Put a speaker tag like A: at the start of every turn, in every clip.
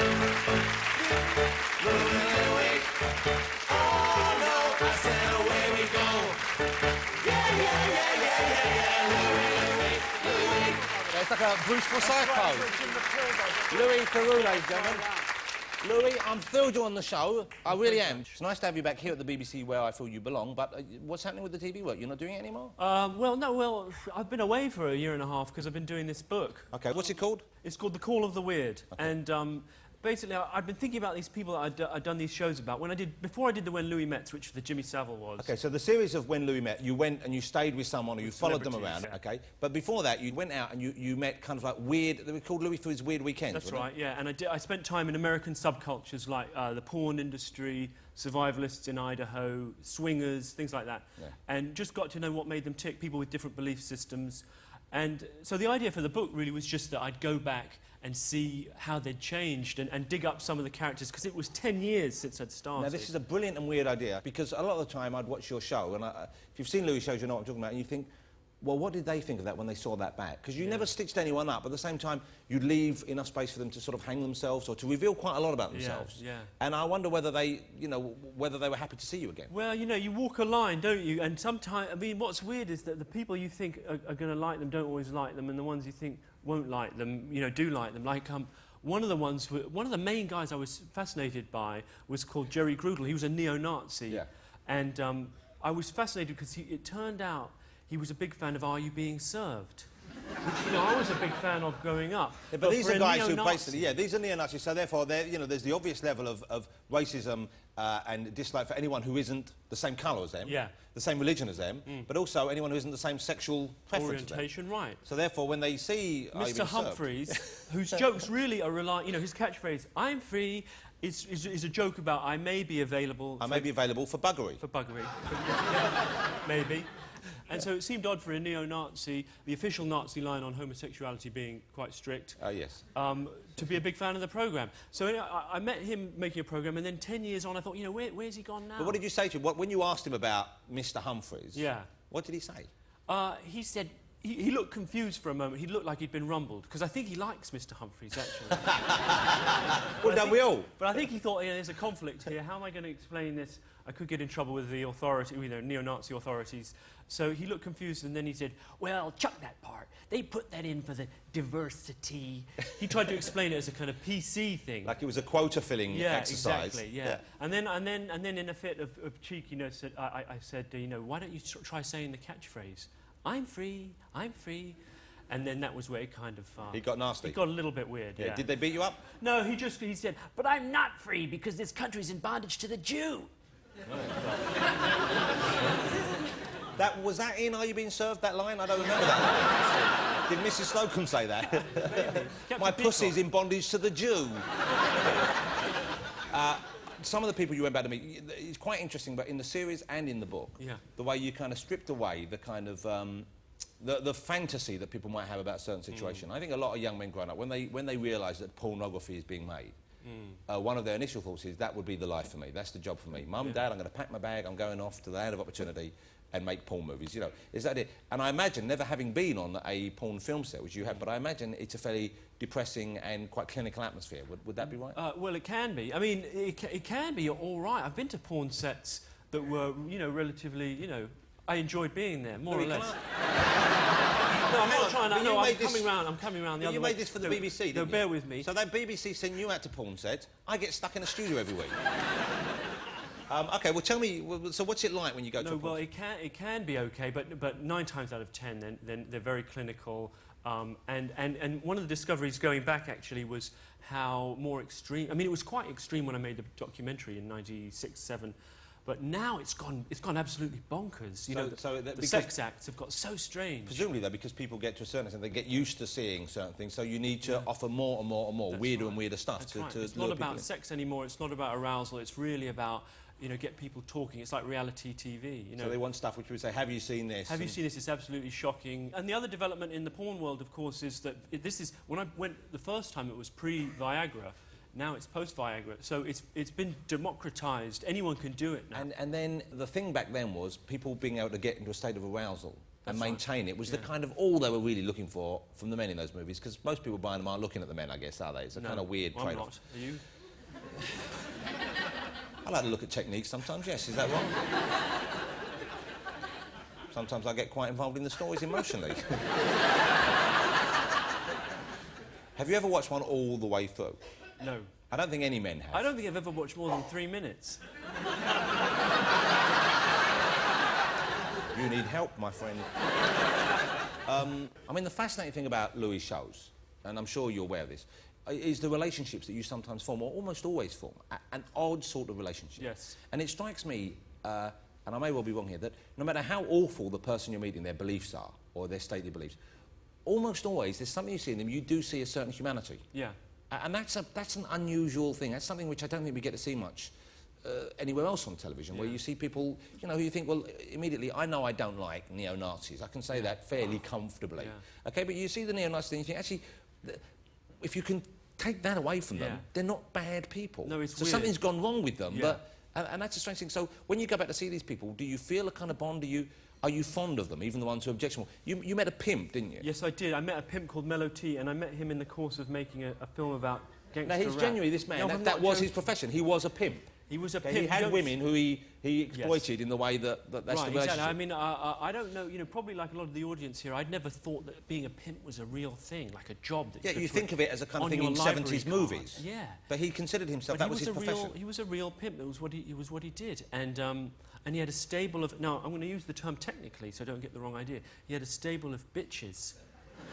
A: Louis, oh no, I said away we go. Yeah, yeah, yeah, yeah, yeah, yeah, Louis.
B: It's like a Bruce Forsyth pose. Louis Theroux, ladies and gentlemen. Louis, I'm thrilled you're on the show. I really am. It's nice to have you back here at the BBC where I feel you belong, but what's happening with the TV work? You're not doing it anymore?
C: Well, I've been away for a year and a half because I've been doing this book.
B: OK, what's it called?
C: It's called The Call of the Weird.
B: Okay.
C: And basically, I've been thinking about these people that I'd done these shows about. Before I did the When Louis Met, which the Jimmy Savile was.
B: OK, so the series of When Louis Met, you went and you stayed with someone or you followed them around,
C: yeah.
B: OK? But before that, you went out and you met kind of like weird... They were called Louis for his weird weekends,
C: That's right, yeah. And I spent time in American subcultures like the porn industry, survivalists in Idaho, swingers, things like that.
B: Yeah.
C: And just got to know what made them tick, people with different belief systems. And so the idea for the book really was just that I'd go back and see how they'd changed and dig up some of the characters, because it was 10 years since I'd started.
B: Now, this is a brilliant and weird idea, because a lot of the time I'd watch your show, and if you've seen Louis' shows, you know what I'm talking about, and you think, well, what did they think of that when they saw that back? Because you never stitched anyone up, but at the same time, you'd leave enough space for them to sort of hang themselves or to reveal quite a lot about themselves.
C: Yeah.
B: And I wonder whether they, you know, whether they were happy to see you again.
C: Well, you know, you walk a line, don't you? And sometimes, I mean, what's weird is that the people you think are going to like them don't always like them, and the ones you think won't like them, you know, do like them. Like, one of the main guys I was fascinated by was called Jerry Grudel. He was a neo-Nazi.
B: Yeah.
C: And I was fascinated because it turned out he was a big fan of Are You Being Served? Which, you know, I was a big fan of growing up.
B: Yeah, but these are guys who basically, these are neo-Nazis, so therefore, you know, there's the obvious level of racism and dislike for anyone who isn't the same colour as them, the same religion as them, but also anyone who isn't the same sexual preference
C: orientation, right.
B: So therefore, when they see
C: Mr. Humphreys, whose jokes really are relying, you know, his catchphrase, I'm free, is a joke about I may be available...
B: I may be available for buggery.
C: For buggery. Yeah, maybe. And so it seemed odd for a neo-Nazi, the official Nazi line on homosexuality being quite strict,
B: yes.
C: To be a big fan of the programme. So anyway, I met him making a programme, and then 10 years on, I thought, you know, where's he gone now?
B: But what did you say to him? When you asked him about Mr. Humphreys, what did he say?
C: He said... He looked confused for a moment. He looked like he'd been rumbled, because I think he likes Mr. Humphreys, actually.
B: Well, don't we all?
C: But I think he thought, you know, there's a conflict here. How am I going to explain this? I could get in trouble with the authority, you know, neo-Nazi authorities. So he looked confused, and then he said, well, chuck that part. They put that in for the diversity. He tried to explain it as a kind of PC thing.
B: Like it was a quota-filling exercise.
C: Exactly, yeah. And then in a fit of cheekiness, I said, you know, why don't you try saying the catchphrase? I'm free, and then that was where it kind of...
B: He got nasty?
C: It got a little bit weird, yeah.
B: Did they beat you up?
C: No, he said, but I'm not free because this country's in bondage to the Jew.
B: Was that in Are You Being Served, that line? I don't remember that. Did Mrs. Slocum say that? My pussy's in bondage to the Jew. Some of the people you went back to meet, it's quite interesting, but in the series and in the book, the way you kind of stripped away the kind of the fantasy that people might have about a certain situation. I think a lot of young men growing up, when they realise that pornography is being made, one of their initial thoughts is, that would be the life for me, that's the job for me. Mum, Dad, I'm going to pack my bag, I'm going off to the land of opportunity and make porn movies, you know. Is that it? And I imagine, never having been on a porn film set, which you have, but I imagine it's a fairly depressing and quite clinical atmosphere. Would that be right?
C: Well, it can be. I mean, it can be all right. I've been to porn sets that were, you know, relatively, you know, I enjoyed being there, more or less. No, I'm not trying to... No, I'm coming round the other way.
B: You made this for the BBC, didn't you?
C: Bear with me.
B: So that BBC sent you out to porn sets. I get stuck in a studio every week. OK, well, tell me, so what's it like when you go to a porn?
C: Well, it can be OK, but 9 times out of 10, then they're very clinical. And one of the discoveries going back, actually, was how more extreme... I mean, it was quite extreme when I made the documentary in '96, '97. But now it's gone absolutely bonkers. You know, the sex acts have got so strange.
B: Presumably, though, because people get to a certain extent, they get used to seeing certain things, so you need to offer more and more and more, weirder and weirder stuff to
C: It's not about sex anymore, it's not about arousal, it's really about, you know, get people talking. It's like reality TV, you know.
B: So they want stuff which would say, have you seen this?
C: Have you seen this? It's absolutely shocking. And the other development in the porn world, of course, is that this is... When I went the first time, it was pre-Viagra. Now it's post-Viagra, so it's been democratised. Anyone can do it now.
B: And then the thing back then was people being able to get into a state of arousal and maintain it was the kind of all they were really looking for from the men in those movies, because most people buying them aren't looking at the men, I guess, are they? It's a kind of weird trade-off.
C: I'm not. Are you?
B: I like to look at techniques sometimes, yes. Is that wrong? Sometimes I get quite involved in the stories emotionally. Have you ever watched one all the way through?
C: No.
B: I don't think any men have.
C: I don't think I've ever watched more than 3 minutes.
B: You need help, my friend. I mean, the fascinating thing about Louis' shows, and I'm sure you're aware of this, is the relationships that you sometimes form, or almost always form. An odd sort of relationship.
C: Yes.
B: And it strikes me, and I may well be wrong here, that no matter how awful the person you're meeting, their beliefs are, or their stated beliefs, almost always there's something you see in them, you do see a certain humanity.
C: Yeah.
B: And that's an unusual thing. That's something which I don't think we get to see much anywhere else on television, where you see people, you know, who you think, well, immediately, I know I don't like neo-Nazis. I can say that fairly comfortably. Yeah. OK, but you see the neo-Nazis thing, you think, actually, if you can take that away from them, they're not bad people.
C: No, it's
B: so
C: weird.
B: something's gone wrong with them, but... And that's a strange thing. So when you go back to see these people, do you feel a kind of bond? Are you fond of them, even the ones who are objectionable? You met a pimp, didn't you?
C: Yes, I did. I met a pimp called Mellow T, and I met him in the course of making a film about gangster
B: Now, he's
C: rap.
B: genuinely this man.
C: No,
B: that was his profession. He was a pimp.
C: He was a
B: Okay,
C: pimp.
B: he had women who he exploited in the way that's the relationship.
C: Exactly. I mean, I don't know, you know, probably like a lot of the audience here, I'd never thought that being a pimp was a real thing, like a job that
B: you think of it as a kind of thing in 70s movies.
C: Yeah.
B: But he considered himself, that was his profession.
C: He was a real pimp. It was what he did. And he had a stable of... Now, I'm going to use the term technically, so I don't get the wrong idea. He had a stable of bitches.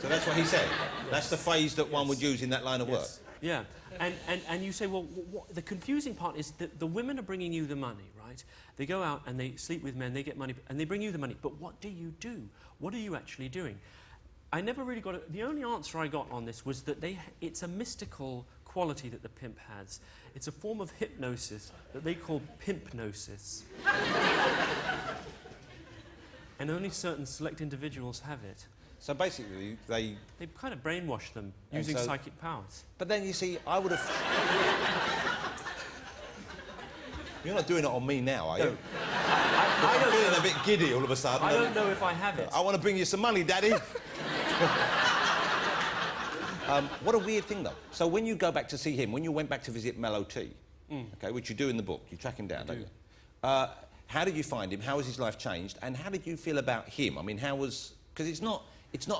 B: So that's what he said? That's the phrase that one would use in that line of work?
C: Yeah. And you say, well, the confusing part is that the women are bringing you the money, right? They go out and they sleep with men, they get money, and they bring you the money. But what do? What are you actually doing? I never really got it. The only answer I got on this was that it's a mystical quality that the pimp has. It's a form of hypnosis that they call pimpnosis. And only certain select individuals have it.
B: So basically, they
C: kind of brainwash them using psychic powers.
B: But then, you see, I would have... You're not doing it on me now, are you? I'm feeling a bit giddy all of a sudden.
C: I don't know if I have it.
B: I want to bring you some money, Daddy. What a weird thing, though. So when you go back to see him, when you went back to visit Mellow T, okay, which you do in the book, you track him down, don't you? How did you find him? How has his life changed? And how did you feel about him? I mean, how was... Because it's not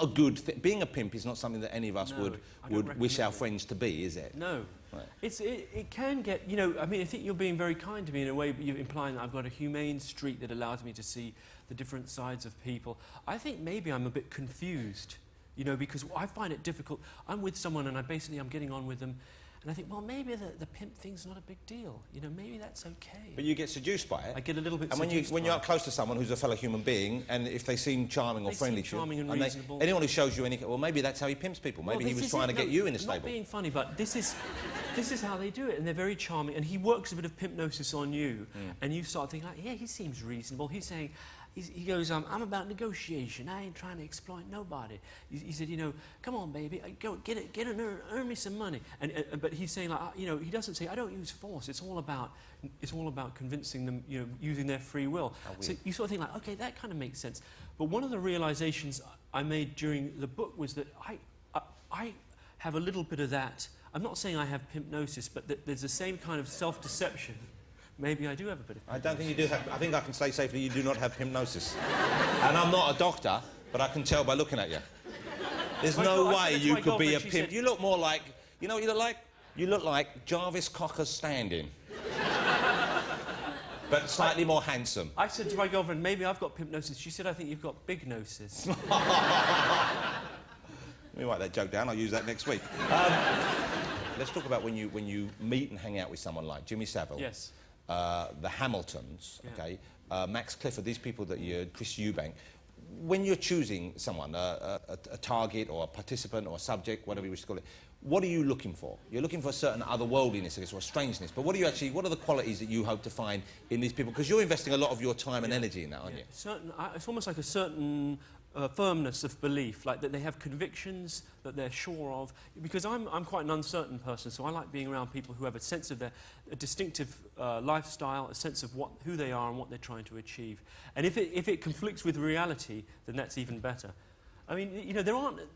B: a good thing. Being a pimp is not something that any of us would wish our friends to be, is it?
C: No.
B: Right.
C: It can get, you know, I mean, I think you're being very kind to me in a way, but you're implying that I've got a humane streak that allows me to see the different sides of people. I think maybe I'm a bit confused, you know, because I find it difficult. I'm with someone and I'm getting on with them, and I think, well, maybe the pimp thing's not a big deal. You know, maybe that's okay.
B: But you get seduced by it.
C: I get a little bit
B: seduced. And when you're up close to someone who's a fellow human being, and if they seem charming or friendly to you,
C: and reasonable.
B: Anyone who shows you any... Well, maybe that's how he pimps people. Maybe he was trying to get you in a stable.
C: Not being funny, but this is how they do it, and they're very charming. And he works a bit of pimpnosis on you, and you start thinking, like, yeah, he seems reasonable. He's saying... He goes, I'm about negotiation. I ain't trying to exploit nobody. He said, you know, come on, baby, go get it, earn me some money. But he's saying, like, you know, he doesn't say, I don't use force. It's all about convincing them, you know, using their free will. So you sort of think, like, okay, that kind of makes sense. But one of the realizations I made during the book was that I have a little bit of that. I'm not saying I have pimpnosis, but that there's the same kind of self-deception. Maybe I do have a bit of hypnosis. I don't think you do have... I think I can say safely you do not have hypnosis. And I'm not a doctor, but I can tell by looking at you. There's no way you could be a pimp. You look more like... You know what you look like? You look like Jarvis Cocker's stand-in. But slightly more handsome. I said to my girlfriend, maybe I've got pimpnosis. She said, I think you've got big nosis. Let me write that joke down. I'll use that next week. Let's talk about when you meet and hang out with someone like Jimmy Savile. Yes. The Hamiltons, okay, Max Clifford, these people that Chris Eubank. When you're choosing someone, a target or a participant or a subject, whatever you wish to call it, what are you looking for? You're looking for a certain otherworldliness, I guess, or a strangeness. But what are the qualities that you hope to find in these people? Because you're investing a lot of your time and energy in that, aren't you? It's almost like a certain firmness of belief, like that they have convictions that they're sure of. Because I'm quite an uncertain person, so I like being around people who have a sense of a distinctive lifestyle, a sense of who they are and what they're trying to achieve. And if it conflicts with reality, then that's even better. I mean, you know,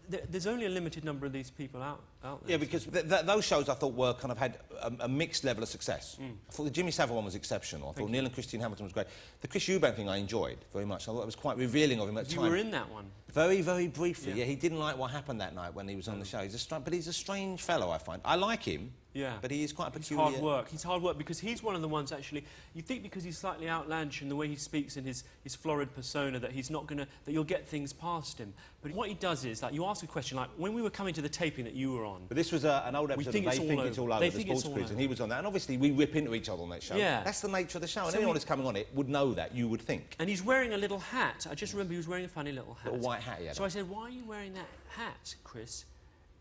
C: there's only a limited number of these people out there.
B: Yeah, because those shows I thought were kind of had a mixed level of success. I thought the Jimmy Savile one was exceptional. I thought Neil and Christine Hamilton was great. The Chris Eubank thing I enjoyed very much. I thought it was quite revealing of him at the time.
C: You were in that one?
B: Very, very briefly. Yeah, he didn't like what happened that night when he was on the show. But he's a strange fellow, I find. I like him. Yeah. But he is quite a peculiar...
C: He's hard work. He's hard work because he's one of the ones, actually, you think because he's slightly outlandish in the way he speaks in his florid persona that he's not going to... that you'll get things past him. But what he does is, like, you ask a question, like, when we were coming to the taping that you were on...
B: But this was an old episode of They Think It's All Over, the sports quiz, and he was on that. And obviously, we rip into each other on that show. Yeah. That's the nature of the show. And anyone who's coming on it would know that, you would think. And
C: he's wearing a little hat. I just remember he was wearing a funny little hat.
B: A white hat, yeah.
C: So I said, why are you wearing that hat, Chris?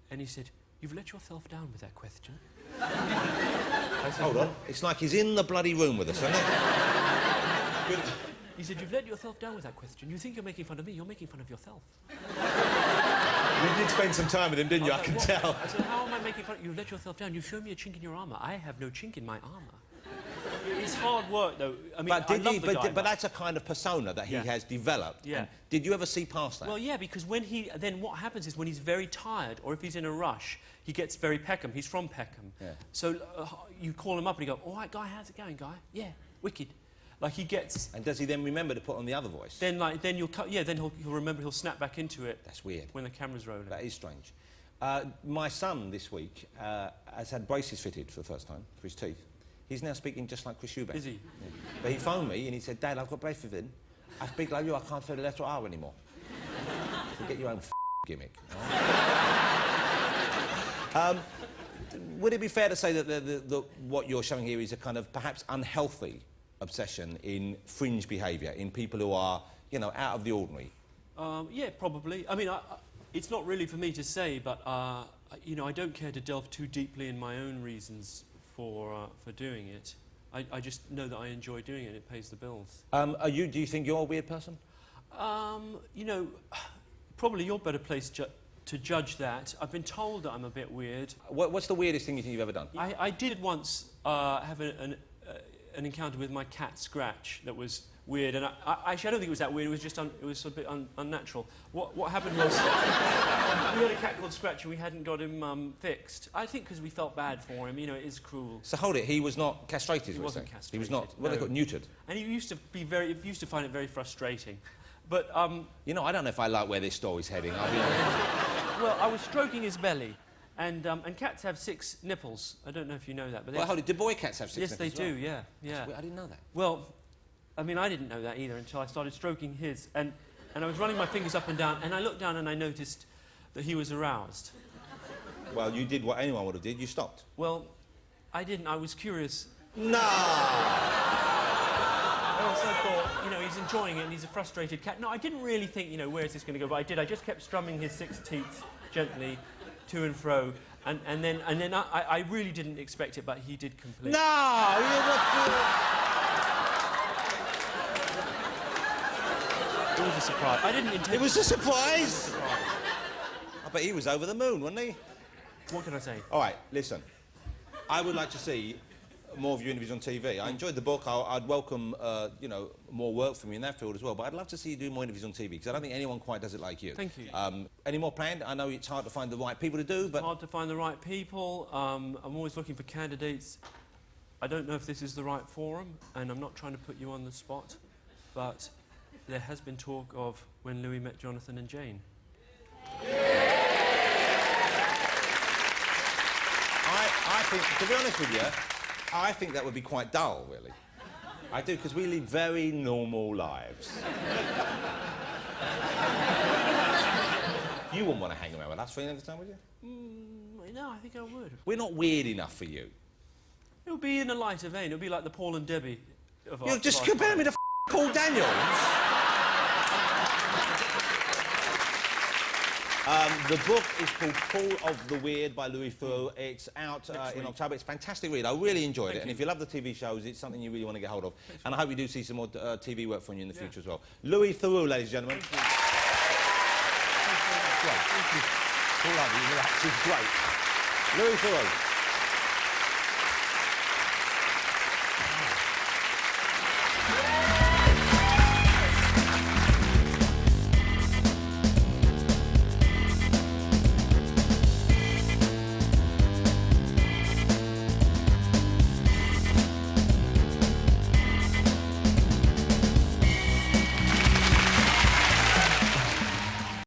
C: And he said, you've let yourself down with that question.
B: Hold on, it's like he's in the bloody room with us, isn't it?
C: He said, you've let yourself down with that question. You think you're making fun of me, you're making fun of yourself.
B: You did spend some time with him, didn't you? I can tell.
C: I said, how am I making fun of you? You've let yourself down. You've shown me a chink in your armour. I have no chink in my armour. It's hard work, though. I mean,
B: but that's a kind of persona that he has developed. Yeah. Did you ever see past that?
C: Well, yeah, because then what happens is when he's very tired or if he's in a rush, he gets very Peckham. He's from Peckham. Yeah. So you call him up and you go, all right, Guy, how's it going, Guy? Yeah, wicked. Like he gets...
B: And does he then remember to put on the other voice?
C: Then you'll cut... Yeah, then he'll remember, he'll snap back into it.
B: That's weird.
C: When the camera's rolling.
B: That is strange. My son this week has had braces fitted for the first time for his teeth. He's now speaking just like Chris Eubank.
C: Is he?
B: Yeah. But he phoned me and he said, Dad, I've got braces in. I speak like you, I can't say the letter R anymore. So get your own gimmick. Would it be fair to say that what you're showing here is a kind of perhaps unhealthy obsession in fringe behaviour, in people who are, you know, out of the ordinary?
C: Yeah, probably. I mean, it's not really for me to say, but, you know, I don't care to delve too deeply in my own reasons for doing it. I just know that I enjoy doing it. It pays the bills.
B: Do you think you're a weird person?
C: You know, probably you're better placed to judge that. I've been told that I'm a bit weird.
B: What's the weirdest thing you think you've ever done?
C: I did once have an encounter with my cat Scratch that was weird, and actually I don't think it was that weird. It was just it was a bit unnatural. What happened was we had a cat called Scratch and we hadn't got him fixed. I think because we felt bad for him. You know, it is cruel.
B: So hold it. He was not castrated.
C: He wasn't castrated.
B: He was not. Well, they got neutered.
C: And he used to find it very frustrating. But
B: you know, I don't know if I like where this story's heading. I'll be honest.
C: Well, I was stroking his belly. And cats have 6 nipples. I don't know if you know that. But
B: well, hold it. Do boy cats have 6
C: nipples?
B: Yes,
C: they do, yeah.
B: I didn't know that.
C: Well, I mean, I didn't know that either until I started stroking his. And I was running my fingers up and down, and I looked down and I noticed that he was aroused.
B: Well, you did what anyone would have did. You stopped.
C: Well, I didn't. I was curious.
B: No!
C: I also thought, you know, he's enjoying it and he's a frustrated cat. No, I didn't really think, you know, where is this going to go? But I did. I just kept strumming his 6 teeth gently to and fro, and then I really didn't expect it, but he did completely.
B: No!
C: It was a surprise. I didn't intend.
B: It was a surprise. I bet he was over the moon, wasn't he?
C: What can I say?
B: All right, listen. I would like to see more of your interviews on TV. I enjoyed the book. I'd welcome, you know, more work from you in that field as well. But I'd love to see you do more interviews on TV because I don't think anyone quite does it like you.
C: Thank you.
B: Any more planned? I know it's hard to find the right people to do, but...
C: It's hard to find the right people. I'm always looking for candidates. I don't know if this is the right forum, and I'm not trying to put you on the spot, but there has been talk of When Louis Met Jonathan and Jane.
B: I think, to be honest with you, I think that would be quite dull, really. I do, because we lead very normal lives. You wouldn't want to hang around with us for any other time, would you?
C: No, I think I would.
B: We're not weird enough for you.
C: It would be in a lighter vein. It would be like the Paul and Debbie of our...
B: You'll just compare me to Paul Daniels. The book is called Paul of the Weird by Louis Theroux. It's out in October. It's a fantastic read. I really enjoyed it. And if you love the TV shows, it's something you really want to get hold of. And I hope we do see some more TV work from you in the future as well. Louis Theroux, ladies and gentlemen. All over you, relax. It's great. Louis Theroux.